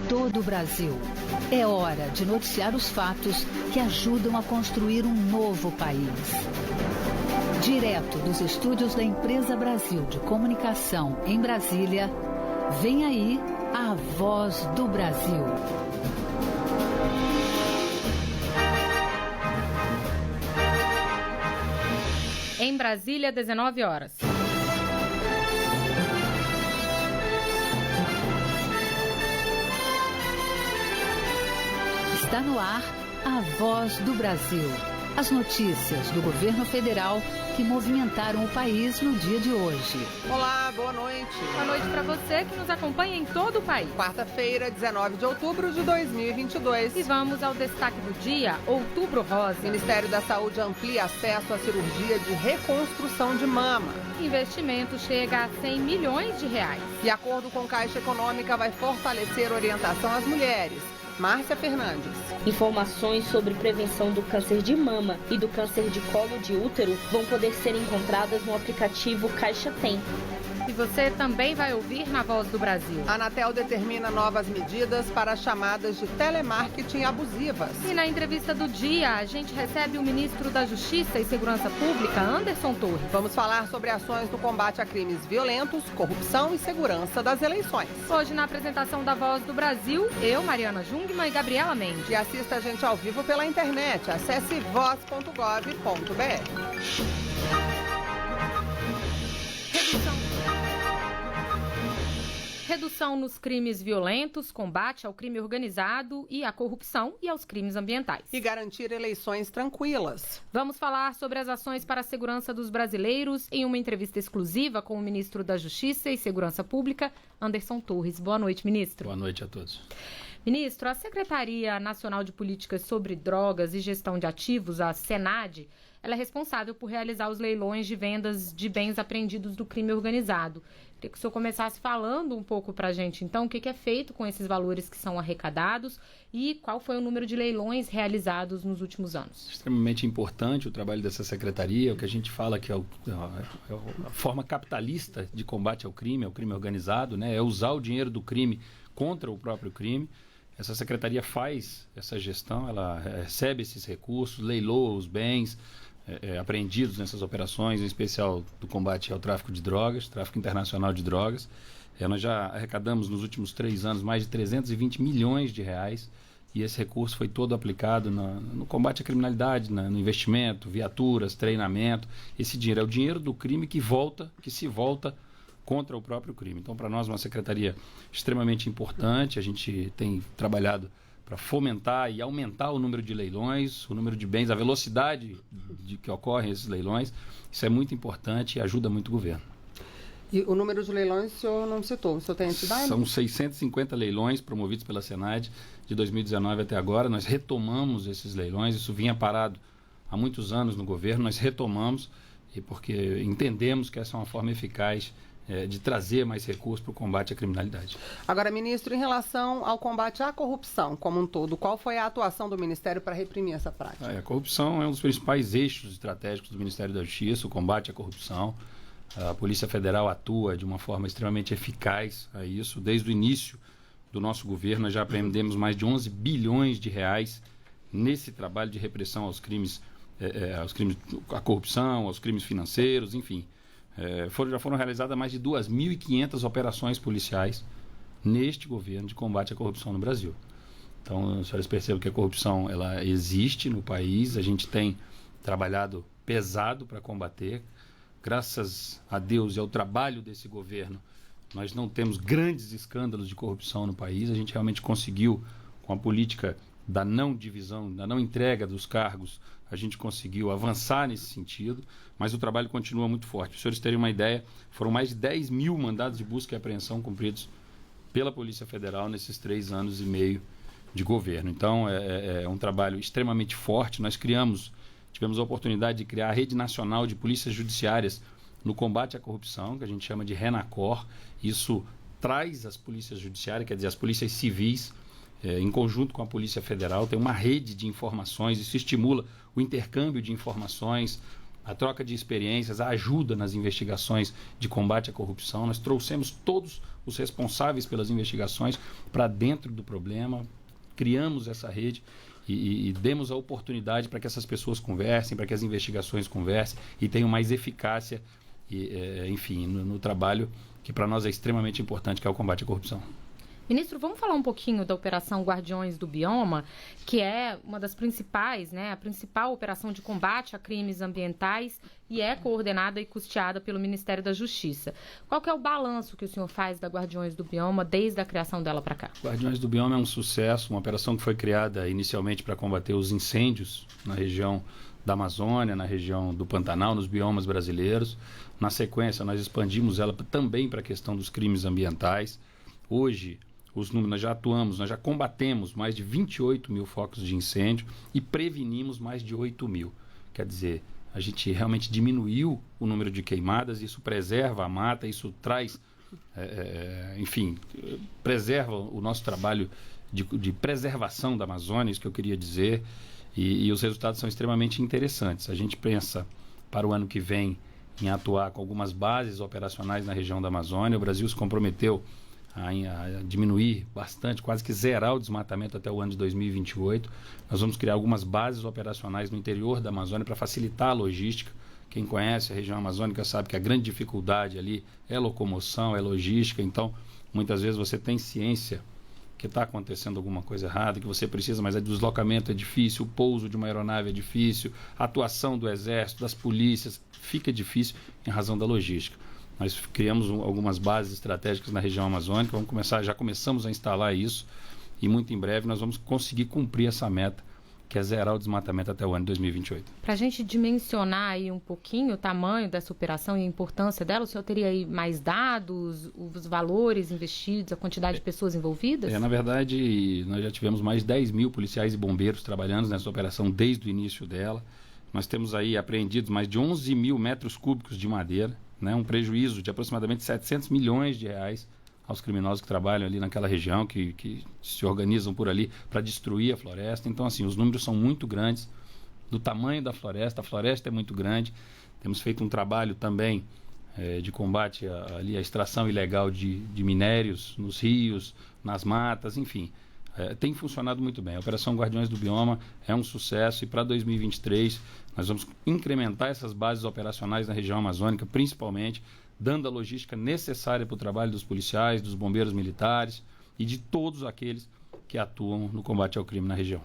todo o Brasil. É hora de noticiar os fatos que ajudam a construir um novo país. Direto dos estúdios da Empresa Brasil de Comunicação em Brasília, vem aí a Voz do Brasil. Em Brasília, 19 horas. Está no ar a Voz do Brasil. As notícias do governo federal que movimentaram o país no dia de hoje. Olá, boa noite. Boa noite para você que nos acompanha em todo o país. Quarta-feira, 19 de outubro de 2022. E vamos ao destaque do dia, Outubro Rosa. Ministério da Saúde amplia acesso à cirurgia de reconstrução de mama. Investimento chega a 100 milhões de reais. E acordo com Caixa Econômica vai fortalecer a orientação às mulheres. Márcia Fernandes. Informações sobre prevenção do câncer de mama e do câncer de colo de útero vão poder ser encontradas no aplicativo Caixa Tem. E você também vai ouvir na Voz do Brasil. A Anatel determina novas medidas para chamadas de telemarketing abusivas. E na entrevista do dia, a gente recebe o ministro da Justiça e Segurança Pública, Anderson Torres. Vamos falar sobre ações no combate a crimes violentos, corrupção e segurança das eleições. Hoje, na apresentação da Voz do Brasil, eu, Mariana Jungmann e Gabriela Mendes. E assista a gente ao vivo pela internet. Acesse voz.gov.br. Redução nos crimes violentos, combate ao crime organizado e à corrupção e aos crimes ambientais. E garantir eleições tranquilas. Vamos falar sobre as ações para a segurança dos brasileiros em uma entrevista exclusiva com o ministro da Justiça e Segurança Pública, Anderson Torres. Boa noite, ministro. Boa noite a todos. Ministro, a Secretaria Nacional de Políticas sobre Drogas e Gestão de Ativos, a SENAD, ela é responsável por realizar os leilões de vendas de bens apreendidos do crime organizado. Queria que o senhor começasse falando um pouco para a gente, então, o que é feito com esses valores que são arrecadados e qual foi o número de leilões realizados nos últimos anos. Extremamente importante o trabalho dessa secretaria, o que a gente fala que é a forma capitalista de combate ao crime organizado, né? É usar o dinheiro do crime contra o próprio crime. Essa secretaria faz essa gestão, ela recebe esses recursos, leiloa os bens apreendidos nessas operações, em especial do combate ao tráfico de drogas, tráfico internacional de drogas. Nós já arrecadamos nos últimos 3 anos mais de 320 milhões de reais e esse recurso foi todo aplicado no combate à criminalidade, no investimento, viaturas, treinamento. Esse dinheiro é o dinheiro do crime que se volta contra o próprio crime. Então, para nós, uma secretaria extremamente importante, a gente tem trabalhado para fomentar e aumentar o número de leilões, o número de bens, a velocidade de que ocorrem esses leilões. Isso é muito importante e ajuda muito o governo. E o número de leilões o senhor não citou, o senhor tem esse dado? São 650 leilões promovidos pela SENAD de 2019 até agora. Nós retomamos esses leilões, isso vinha parado há muitos anos no governo, nós retomamos e porque entendemos que essa é uma forma eficaz de trazer mais recursos para o combate à criminalidade. Agora, ministro, em relação ao combate à corrupção como um todo, qual foi a atuação do Ministério para reprimir essa prática? A corrupção é um dos principais eixos estratégicos do Ministério da Justiça, o combate à corrupção. A Polícia Federal atua de uma forma extremamente eficaz a isso. Desde o início do nosso governo, nós já apreendemos mais de 11 bilhões de reais nesse trabalho de repressão aos crimes, à corrupção, aos crimes financeiros, enfim. Já foram realizadas mais de 2.500 operações policiais neste governo de combate à corrupção no Brasil. Então, as senhoras percebem que a corrupção ela existe no país, a gente tem trabalhado pesado para combater. Graças a Deus e ao trabalho desse governo, nós não temos grandes escândalos de corrupção no país. A gente realmente conseguiu, com a política da não divisão, da não entrega dos cargos, a gente conseguiu avançar nesse sentido, mas o trabalho continua muito forte. Para os senhores terem uma ideia, foram mais de 10 mil mandados de busca e apreensão cumpridos pela Polícia Federal nesses 3 anos e meio de governo. Então, é um trabalho extremamente forte. Nós tivemos a oportunidade de criar a Rede Nacional de Polícias Judiciárias no combate à corrupção, que a gente chama de RENACOR. Isso traz as polícias judiciárias, quer dizer, as polícias civis, em conjunto com a Polícia Federal, tem uma rede de informações, isso estimula o intercâmbio de informações, a troca de experiências, a ajuda nas investigações de combate à corrupção. Nós trouxemos todos os responsáveis pelas investigações para dentro do problema, criamos essa rede e demos a oportunidade para que essas pessoas conversem, para que as investigações conversem e tenham mais eficácia, enfim, no trabalho que para nós é extremamente importante, que é o combate à corrupção. Ministro, vamos falar um pouquinho da Operação Guardiões do Bioma, que é uma das principais, a principal operação de combate a crimes ambientais e é coordenada e custeada pelo Ministério da Justiça. Qual que é o balanço que o senhor faz da Guardiões do Bioma desde a criação dela para cá? Guardiões do Bioma é um sucesso, uma operação que foi criada inicialmente para combater os incêndios na região da Amazônia, na região do Pantanal, nos biomas brasileiros. Na sequência, nós expandimos ela também para a questão dos crimes ambientais. Hoje, os números, nós já atuamos, nós já combatemos mais de 28 mil focos de incêndio e prevenimos mais de 8 mil. Quer dizer, a gente realmente diminuiu o número de queimadas, isso preserva a mata, isso traz, enfim, preserva o nosso trabalho de preservação da Amazônia, isso que eu queria dizer, e os resultados são extremamente interessantes. A gente pensa para o ano que vem em atuar com algumas bases operacionais na região da Amazônia. O Brasil se comprometeu a diminuir bastante, quase que zerar o desmatamento até o ano de 2028. Nós vamos criar algumas bases operacionais no interior da Amazônia para facilitar a logística. Quem conhece a região amazônica sabe que a grande dificuldade ali é locomoção, é logística. Então, muitas vezes você tem ciência que está acontecendo alguma coisa errada, que você precisa, mas o deslocamento é difícil, o pouso de uma aeronave é difícil, a atuação do Exército, das polícias, fica difícil em razão da logística. Nós criamos algumas bases estratégicas na região amazônica, já começamos a instalar isso e muito em breve nós vamos conseguir cumprir essa meta, que é zerar o desmatamento até o ano de 2028. Para a gente dimensionar aí um pouquinho o tamanho dessa operação e a importância dela, o senhor teria aí mais dados, os valores investidos, a quantidade de pessoas envolvidas? Na verdade, nós já tivemos mais de 10 mil policiais e bombeiros trabalhando nessa operação desde o início dela. Nós temos aí apreendidos mais de 11 mil metros cúbicos de madeira, um prejuízo de aproximadamente 700 milhões de reais aos criminosos que trabalham ali naquela região, que se organizam por ali para destruir a floresta. Então, assim, os números são muito grandes do tamanho da floresta. A floresta é muito grande. Temos feito um trabalho também de combate à extração ilegal de minérios nos rios, nas matas, enfim. Tem funcionado muito bem. A Operação Guardiões do Bioma é um sucesso e para 2023 nós vamos incrementar essas bases operacionais na região amazônica, principalmente dando a logística necessária para o trabalho dos policiais, dos bombeiros militares e de todos aqueles que atuam no combate ao crime na região.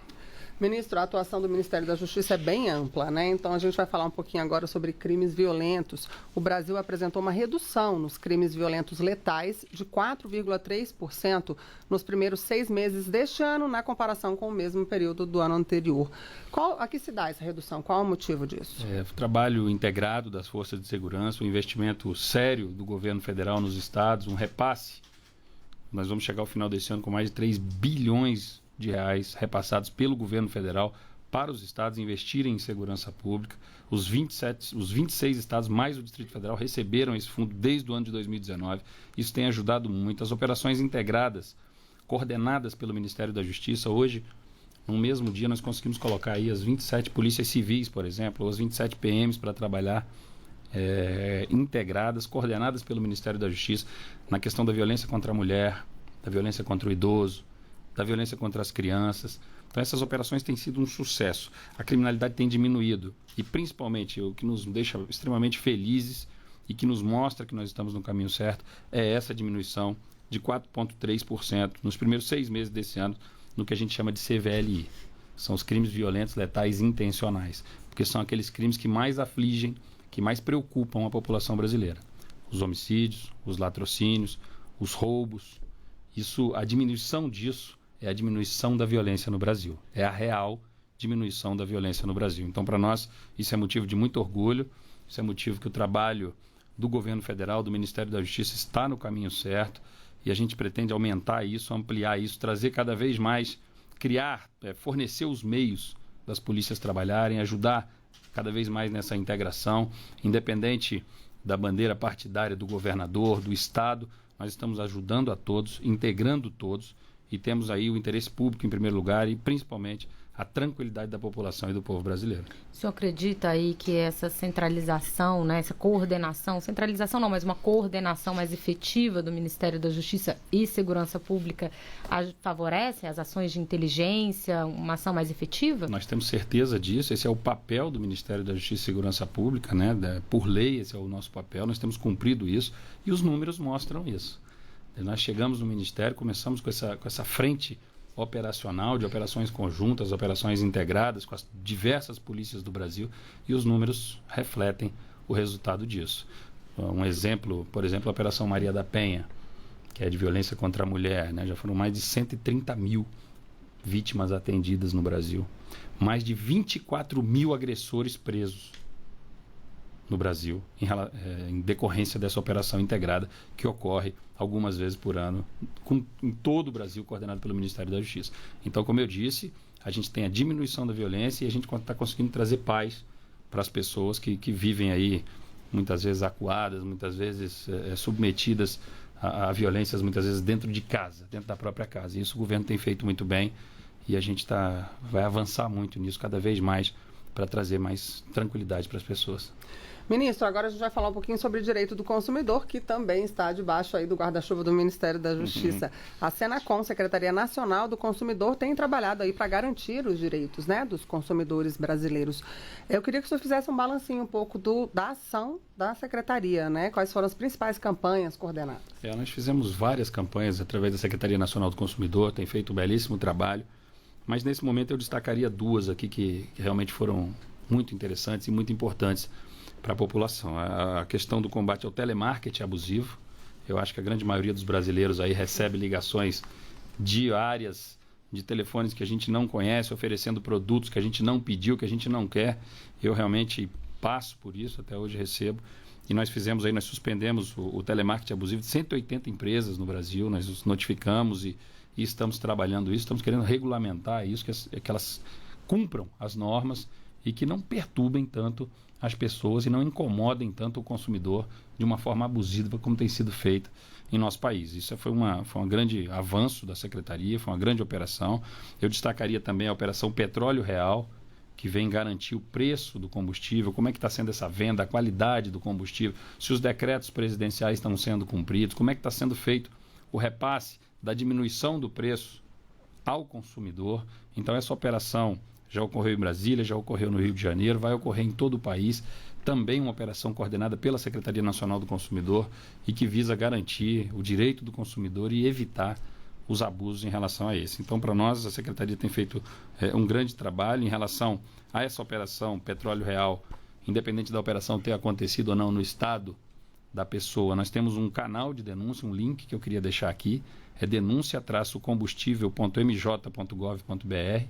Ministro, a atuação do Ministério da Justiça é bem ampla, Então a gente vai falar um pouquinho agora sobre crimes violentos. O Brasil apresentou uma redução nos crimes violentos letais de 4,3% nos primeiros 6 meses deste ano, na comparação com o mesmo período do ano anterior. A que se dá essa redução? Qual é o motivo disso? O trabalho integrado das forças de segurança, o investimento sério do governo federal nos estados, um repasse. Nós vamos chegar ao final desse ano com mais de 3 bilhões de reais repassados pelo governo federal para os estados investirem em segurança pública. Os 26 estados, mais o Distrito Federal, receberam esse fundo desde o ano de 2019. Isso tem ajudado muito. As operações integradas, coordenadas pelo Ministério da Justiça, hoje, no mesmo dia, nós conseguimos colocar aí as 27 polícias civis, por exemplo, ou as 27 PMs para trabalhar integradas, coordenadas pelo Ministério da Justiça, na questão da violência contra a mulher, da violência contra o idoso, da violência contra as crianças. Então, essas operações têm sido um sucesso. A criminalidade tem diminuído. E, principalmente, o que nos deixa extremamente felizes e que nos mostra que nós estamos no caminho certo é essa diminuição de 4,3% nos primeiros 6 meses desse ano, no que a gente chama de CVLI. São os crimes violentos, letais e intencionais. Porque são aqueles crimes que mais afligem, que mais preocupam a população brasileira. Os homicídios, os latrocínios, os roubos. A diminuição disso é a diminuição da violência no Brasil. É a real diminuição da violência no Brasil. Então, para nós, isso é motivo de muito orgulho, isso é motivo que o trabalho do governo federal, do Ministério da Justiça, está no caminho certo e a gente pretende aumentar isso, ampliar isso, trazer cada vez mais, fornecer os meios das polícias trabalharem, ajudar cada vez mais nessa integração, independente da bandeira partidária do governador, do Estado. Nós estamos ajudando a todos, integrando todos e temos aí o interesse público em primeiro lugar e principalmente a tranquilidade da população e do povo brasileiro. O senhor acredita aí que essa centralização, né, essa coordenação, centralização não, mas uma coordenação mais efetiva do Ministério da Justiça e Segurança Pública favorece as ações de inteligência, uma ação mais efetiva? Nós temos certeza disso, esse é o papel do Ministério da Justiça e Segurança Pública, né, por lei esse é o nosso papel, nós temos cumprido isso e os números mostram isso. Nós chegamos no Ministério, começamos com essa frente operacional, de operações conjuntas, operações integradas com as diversas polícias do Brasil e os números refletem o resultado disso. Um exemplo, por exemplo, a Operação Maria da Penha, que é de violência contra a mulher, né? Já foram mais de 130 mil vítimas atendidas no Brasil, mais de 24 mil agressores presos no Brasil em decorrência dessa operação integrada que ocorre algumas vezes por ano em todo o Brasil, coordenado pelo Ministério da Justiça. Então, como eu disse, a gente tem a diminuição da violência e a gente está conseguindo trazer paz para as pessoas que vivem aí muitas vezes acuadas, muitas vezes submetidas a violências, muitas vezes dentro de casa, dentro da própria casa. E isso o governo tem feito muito bem e a gente vai avançar muito nisso cada vez mais para trazer mais tranquilidade para as pessoas. Ministro, agora a gente vai falar um pouquinho sobre o direito do consumidor, que também está debaixo aí do guarda-chuva do Ministério da Justiça. A Senacom, Secretaria Nacional do Consumidor, tem trabalhado aí para garantir os direitos, né, dos consumidores brasileiros. Eu queria que o senhor fizesse um balancinho um pouco da ação da Secretaria, né? Quais foram as principais campanhas coordenadas? Nós fizemos várias campanhas através da Secretaria Nacional do Consumidor, tem feito um belíssimo trabalho, mas nesse momento eu destacaria duas aqui que realmente foram muito interessantes e muito importantes para a população. A questão do combate ao telemarketing abusivo. Eu acho que a grande maioria dos brasileiros aí recebe ligações diárias de telefones que a gente não conhece, oferecendo produtos que a gente não pediu, que a gente não quer. Eu realmente passo por isso, até hoje recebo. E nós suspendemos o telemarketing abusivo de 180 empresas no Brasil, nós os notificamos e estamos trabalhando isso, estamos querendo regulamentar isso, que elas cumpram as normas e que não perturbem tanto as pessoas e não incomodem tanto o consumidor de uma forma abusiva como tem sido feita em nosso país. Isso foi um grande avanço da Secretaria, foi uma grande operação. Eu destacaria também a Operação Petróleo Real, que vem garantir o preço do combustível, como é que está sendo essa venda, a qualidade do combustível, se os decretos presidenciais estão sendo cumpridos, como é que está sendo feito o repasse da diminuição do preço ao consumidor. Então, essa operação já ocorreu em Brasília, já ocorreu no Rio de Janeiro, vai ocorrer em todo o país. Também uma operação coordenada pela Secretaria Nacional do Consumidor e que visa garantir o direito do consumidor e evitar os abusos em relação a esse. Então, para nós, a Secretaria tem feito um grande trabalho em relação a essa operação Petróleo Real, independente da operação ter acontecido ou não no estado da pessoa. Nós temos um canal de denúncia, um link que eu queria deixar aqui, é denúncia-combustível.mj.gov.br,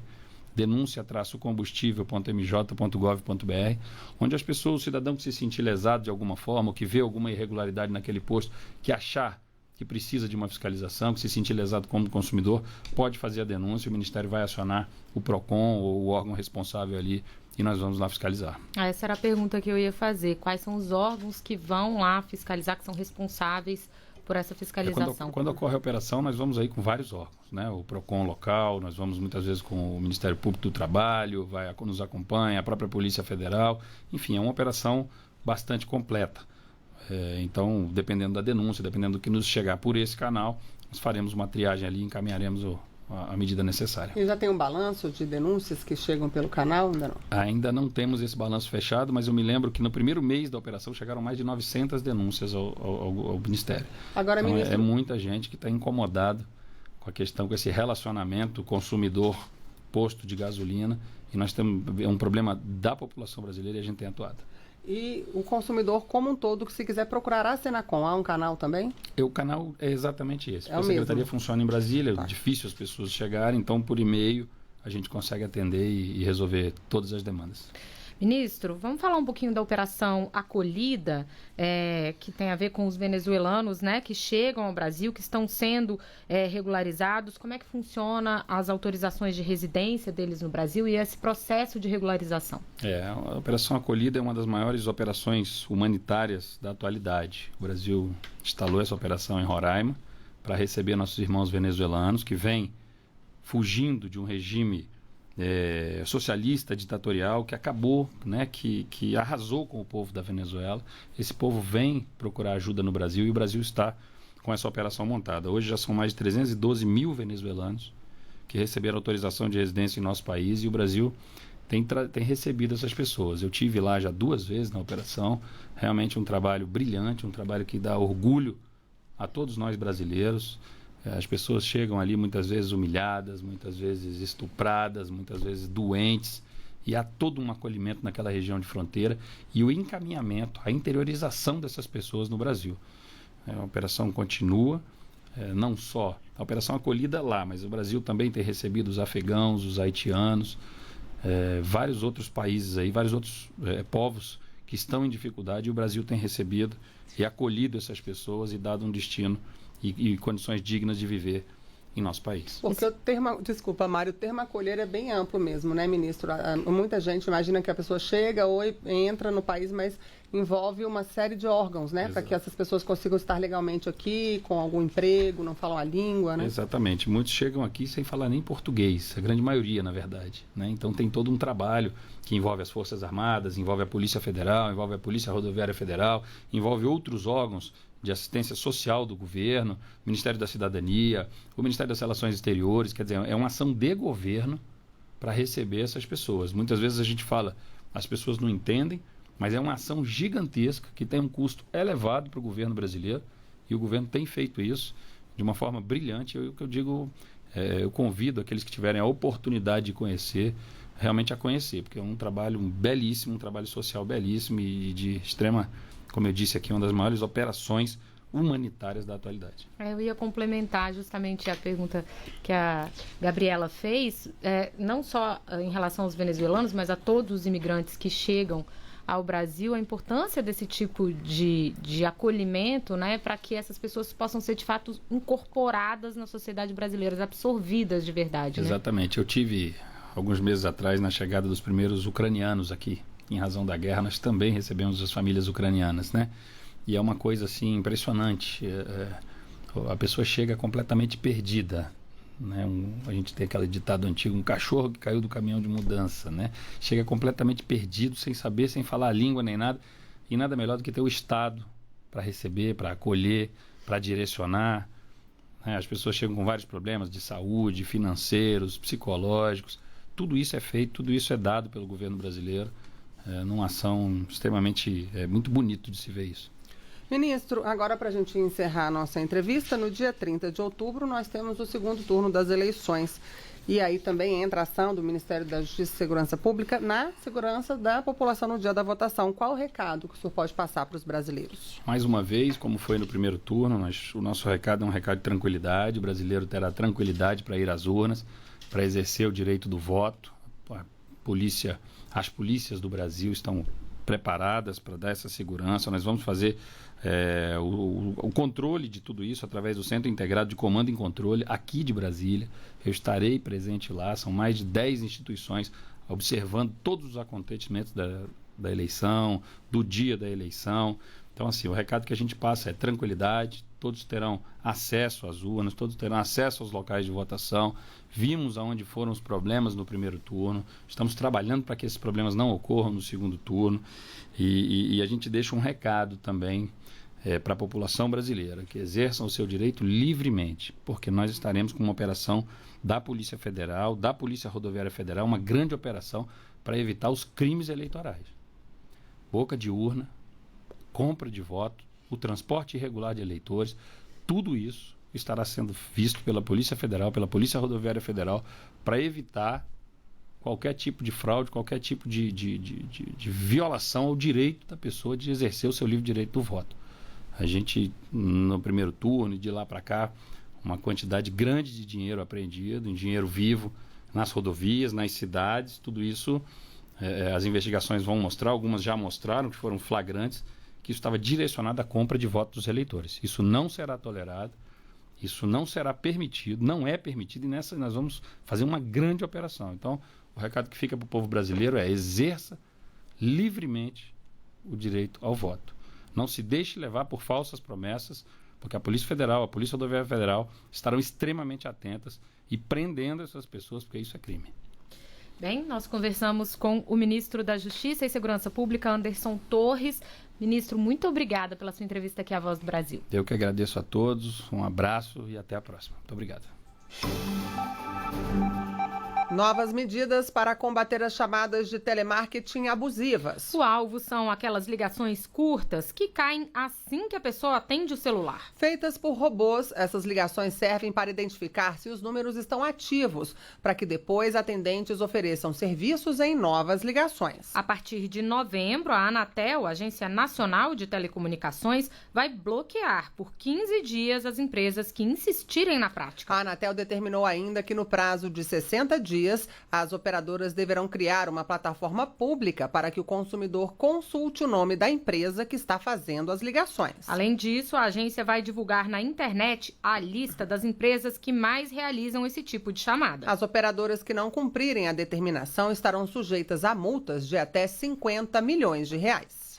denúncia-combustível.mj.gov.br, onde as pessoas, o cidadão que se sentir lesado de alguma forma, ou que vê alguma irregularidade naquele posto, que achar que precisa de uma fiscalização, que se sentir lesado como consumidor, pode fazer a denúncia, o Ministério vai acionar o PROCON ou o órgão responsável ali e nós vamos lá fiscalizar. Essa era a pergunta que eu ia fazer. Quais são os órgãos que vão lá fiscalizar, que são responsáveis por essa fiscalização? Quando ocorre a operação, nós vamos aí com vários órgãos, né? O PROCON local, nós vamos muitas vezes com o Ministério Público do Trabalho, nos acompanha, a própria Polícia Federal, enfim, é uma operação bastante completa. Então, dependendo da denúncia, dependendo do que nos chegar por esse canal, nós faremos uma triagem ali e encaminharemos a medida necessária. E já tem um balanço de denúncias que chegam pelo canal? Ainda não? Ainda não temos esse balanço fechado, mas eu me lembro que no primeiro mês da operação chegaram mais de 900 denúncias ao Ministério. Agora, então, ministro... é muita gente que está incomodado com a questão, com esse relacionamento consumidor-posto de gasolina, e nós temos um problema da população brasileira e a gente tem atuado. E o consumidor como um todo, que se quiser procurar a Senacom, há um canal também? O canal é exatamente esse. É a Secretaria mesmo. Funciona em Brasília, Tá. É difícil as pessoas chegarem, então por e-mail a gente consegue atender e resolver todas as demandas. Ministro, vamos falar um pouquinho da Operação Acolhida, que tem a ver com os venezuelanos, né, que chegam ao Brasil, que estão sendo regularizados. Como é que funciona as autorizações de residência deles no Brasil e esse processo de regularização? A Operação Acolhida é uma das maiores operações humanitárias da atualidade. O Brasil instalou essa operação em Roraima, para receber nossos irmãos venezuelanos que vêm fugindo de um regime socialista, ditatorial, que acabou, né, que arrasou com o povo da Venezuela. Esse povo vem procurar ajuda no Brasil e o Brasil está com essa operação montada. Hoje já são mais de 312 mil venezuelanos que receberam autorização de residência em nosso país e o Brasil tem recebido essas pessoas. Eu tive lá já 2 vezes na operação, realmente um trabalho brilhante, um trabalho que dá orgulho a todos nós brasileiros. As pessoas chegam ali muitas vezes humilhadas, muitas vezes estupradas, muitas vezes doentes, e há todo um acolhimento naquela região de fronteira e o encaminhamento, a interiorização dessas pessoas no Brasil. A operação continua, não só a operação acolhida lá, mas o Brasil também tem recebido os afegãos, os haitianos, vários outros países aí, vários outros povos que estão em dificuldade, e o Brasil tem recebido e acolhido essas pessoas e dado um destino e condições dignas de viver em nosso país. Porque desculpa, Mário, o termo acolher é bem amplo mesmo, né, ministro? Muita gente imagina que a pessoa chega ou entra no país, mas envolve uma série de órgãos, né? Para que essas pessoas consigam estar legalmente aqui, com algum emprego, não falam a língua, né? Exatamente. Muitos chegam aqui sem falar nem português, a grande maioria, na verdade, né? Então tem todo um trabalho que envolve as Forças Armadas, envolve a Polícia Federal, envolve a Polícia Rodoviária Federal, envolve outros órgãos de assistência social do governo, o Ministério da Cidadania, o Ministério das Relações Exteriores. Quer dizer, é uma ação de governo para receber essas pessoas. Muitas vezes a gente fala, as pessoas não entendem, mas é uma ação gigantesca que tem um custo elevado para o governo brasileiro, e o governo tem feito isso de uma forma brilhante. O que eu digo, eu convido aqueles que tiverem a oportunidade de conhecer, realmente a conhecer, porque é um trabalho belíssimo, um trabalho social belíssimo e de extrema, como eu disse aqui, uma das maiores operações humanitárias da atualidade. Eu ia complementar justamente a pergunta que a Gabriela fez, não só em relação aos venezuelanos, mas a todos os imigrantes que chegam ao Brasil, a importância desse tipo de acolhimento, né, para que essas pessoas possam ser, de fato, incorporadas na sociedade brasileira, absorvidas de verdade. Exatamente. Né? Eu tive, alguns meses atrás, na chegada dos primeiros ucranianos aqui, em razão da guerra, nós também recebemos as famílias ucranianas, né? E é uma coisa, assim, impressionante. A pessoa chega completamente perdida, né? A gente tem aquele ditado antigo, um cachorro que caiu do caminhão de mudança, né? Chega completamente perdido, sem saber, sem falar a língua nem nada, e nada melhor do que ter o Estado para receber, para acolher, para direcionar, né? As pessoas chegam com vários problemas de saúde, financeiros, psicológicos. Tudo isso é feito, tudo isso é dado pelo governo brasileiro, numa ação extremamente, muito bonito de se ver isso. Ministro, agora para a gente encerrar a nossa entrevista, no dia 30 de outubro nós temos o segundo turno das eleições. E aí também entra a ação do Ministério da Justiça e Segurança Pública na segurança da população no dia da votação. Qual o recado que o senhor pode passar para os brasileiros? Mais uma vez, como foi no primeiro turno, o nosso recado é um recado de tranquilidade. O brasileiro terá tranquilidade para ir às urnas, para exercer o direito do voto. As polícias do Brasil estão preparadas para dar essa segurança. Nós vamos fazer o controle de tudo isso através do Centro Integrado de Comando e Controle aqui de Brasília. Eu estarei presente lá, são mais de 10 instituições observando todos os acontecimentos da eleição, do dia da eleição. Então, assim, o recado que a gente passa é tranquilidade, todos terão acesso às urnas, todos terão acesso aos locais de votação. Vimos aonde foram os problemas no primeiro turno, estamos trabalhando para que esses problemas não ocorram no segundo turno, e a gente deixa um recado também para a população brasileira, que exerçam o seu direito livremente, porque nós estaremos com uma operação da Polícia Federal, da Polícia Rodoviária Federal, uma grande operação para evitar os crimes eleitorais. Boca de urna, compra de voto, o transporte irregular de eleitores, tudo isso estará sendo visto pela Polícia Federal, pela Polícia Rodoviária Federal, para evitar qualquer tipo de fraude, qualquer tipo de violação ao direito da pessoa de exercer o seu livre direito do voto. A gente, no primeiro turno e de lá para cá, uma quantidade grande de dinheiro apreendido, em dinheiro vivo, nas rodovias, nas cidades, tudo isso, as investigações vão mostrar, algumas já mostraram que foram flagrantes, que isso estava direcionado à compra de votos dos eleitores. Isso não será tolerado, isso não será permitido, não é permitido, e nessa nós vamos fazer uma grande operação. Então, o recado que fica para o povo brasileiro é: exerça livremente o direito ao voto. Não se deixe levar por falsas promessas, porque a Polícia Federal, a Polícia Rodoviária Federal estarão extremamente atentas e prendendo essas pessoas, porque isso é crime. Bem, nós conversamos com o ministro da Justiça e Segurança Pública, Anderson Torres. Ministro, muito obrigada pela sua entrevista aqui à Voz do Brasil. Eu que agradeço a todos, um abraço e até a próxima. Muito obrigado. Novas medidas para combater as chamadas de telemarketing abusivas. O alvo são aquelas ligações curtas que caem assim que a pessoa atende o celular. Feitas por robôs, essas ligações servem para identificar se os números estão ativos, para que depois atendentes ofereçam serviços em novas ligações. A partir de novembro, a Anatel, a Agência Nacional de Telecomunicações, vai bloquear por 15 dias as empresas que insistirem na prática. A Anatel determinou ainda que no prazo de 60 dias, as operadoras deverão criar uma plataforma pública para que o consumidor consulte o nome da empresa que está fazendo as ligações. Além disso, a agência vai divulgar na internet a lista das empresas que mais realizam esse tipo de chamada. As operadoras que não cumprirem a determinação estarão sujeitas a multas de até 50 milhões de reais.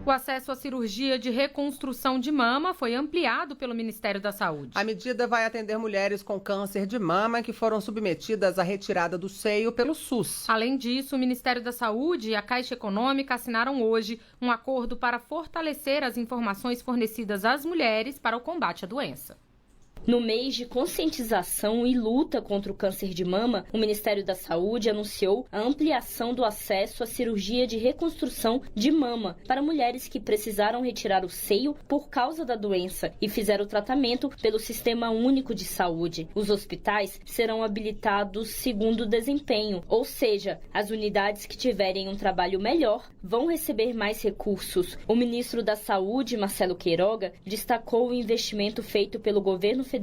O acesso à cirurgia de reconstrução de mama foi ampliado pelo Ministério da Saúde. A medida vai atender mulheres com câncer de mama que foram submetidas à retirada do seio pelo SUS. Além disso, o Ministério da Saúde e a Caixa Econômica assinaram hoje um acordo para fortalecer as informações fornecidas às mulheres para o combate à doença. No mês de conscientização e luta contra o câncer de mama, o Ministério da Saúde anunciou a ampliação do acesso à cirurgia de reconstrução de mama para mulheres que precisaram retirar o seio por causa da doença e fizeram o tratamento pelo Sistema Único de Saúde. Os hospitais serão habilitados segundo o desempenho, ou seja, as unidades que tiverem um trabalho melhor vão receber mais recursos. O ministro da Saúde, Marcelo Queiroga, destacou o investimento feito pelo governo federal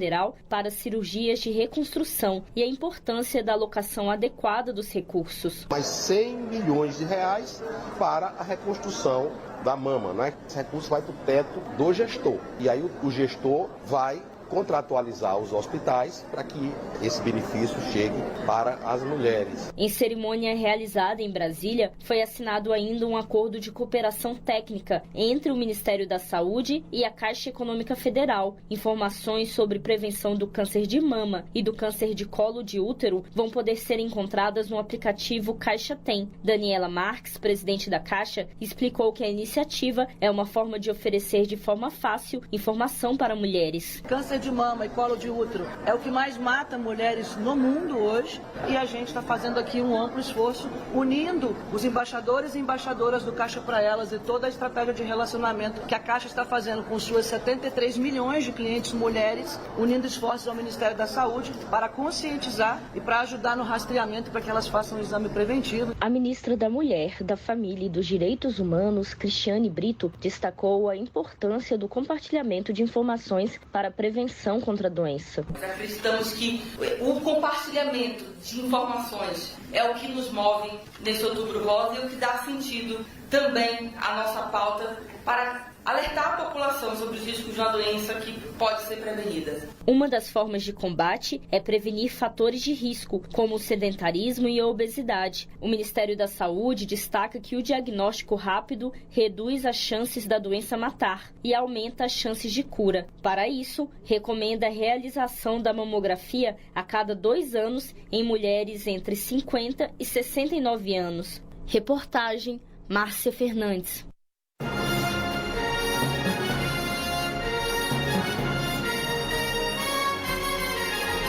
para cirurgias de reconstrução e a importância da alocação adequada dos recursos. Mais 100 milhões de reais para a reconstrução da mama, né? Esse recurso vai para o teto do gestor. E aí o gestor vai contratualizar os hospitais para que esse benefício chegue para as mulheres. Em cerimônia realizada em Brasília, foi assinado ainda um acordo de cooperação técnica entre o Ministério da Saúde e a Caixa Econômica Federal. Informações sobre prevenção do câncer de mama e do câncer de colo de útero vão poder ser encontradas no aplicativo Caixa Tem. Daniela Marques, presidente da Caixa, explicou que a iniciativa é uma forma de oferecer de forma fácil informação para mulheres. Câncer de mama e colo de útero é o que mais mata mulheres no mundo hoje e a gente está fazendo aqui um amplo esforço unindo os embaixadores e embaixadoras do Caixa para Elas e toda a estratégia de relacionamento que a Caixa está fazendo com suas 73 milhões de clientes mulheres, unindo esforços ao Ministério da Saúde para conscientizar e para ajudar no rastreamento para que elas façam um exame preventivo. A ministra da Mulher, da Família e dos Direitos Humanos, Cristiane Brito, destacou a importância do compartilhamento de informações para a prevenção contra a doença. Acreditamos que o compartilhamento de informações é o que nos move nesse Outubro Rosa e o que dá sentido também à nossa pauta para alertar a população sobre os riscos de uma doença que pode ser prevenida. Uma das formas de combate é prevenir fatores de risco, como o sedentarismo e a obesidade. O Ministério da Saúde destaca que o diagnóstico rápido reduz as chances da doença matar e aumenta as chances de cura. Para isso, recomenda a realização da mamografia a cada 2 anos em mulheres entre 50 e 69 anos. Reportagem Márcia Fernandes.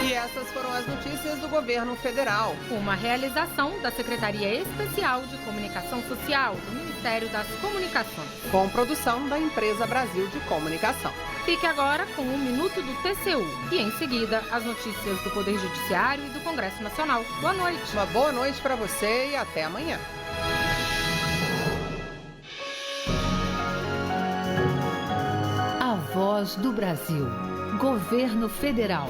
E essas foram as notícias do governo federal. Uma realização da Secretaria Especial de Comunicação Social do Ministério das Comunicações. Com produção da Empresa Brasil de Comunicação. Fique agora com o Minuto do TCU e, em seguida, as notícias do Poder Judiciário e do Congresso Nacional. Boa noite. Uma boa noite para você e até amanhã. A Voz do Brasil. Governo Federal.